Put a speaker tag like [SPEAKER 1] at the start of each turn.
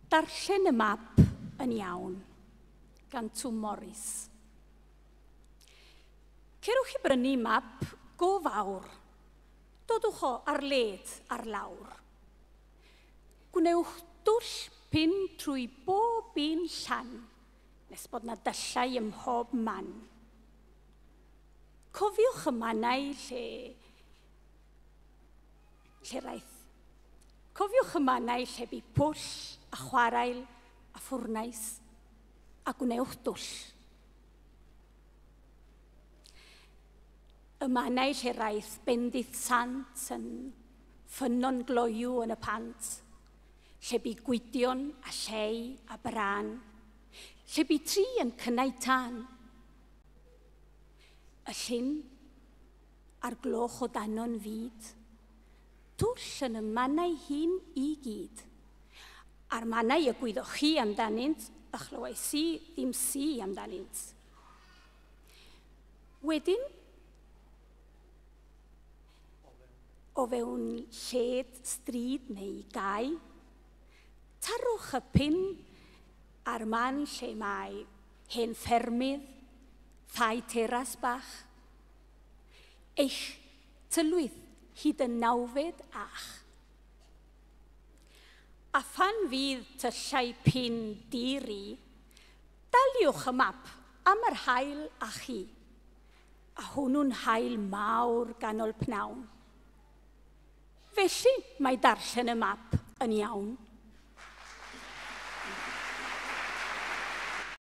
[SPEAKER 1] Darllen y map yn iawn, gan Morys. Cerwch i brynu map go fawr. Dodwch o ar led ar lawr. Gwnewch dwll pin trwy bob un llan, nes bod na dyllau ym mhob man. Cofiwch y mannau Cofiwch y mannau lle bu pwll a chwarael a ffwrnais a gwnewch dwll. Y mannau lle raeth bendith sant yn ffynnon gloiw yn y pant, lle bu gwydion a llei a bran, lle bu tri yn cynnau tân. Y llyn a'r gloch o danon fyd, dwll yn y mannau hun i gyd. A'r mannau y gwyddoch chi amdanynt, a chlywais i ddim si amdanynt. Wedyn, o fewn lled, stryd neu gau, tarwch y pin ar man lle mae hen ffermydd, thai teras bach, eich tylwyth hyd y nawfed ach. A phan fydd tyllau pin diri, daliwch y map am yr hael a chi, a hwnnw'n hael mawr ganol pnawn. Felly mae darllen y map yn iawn.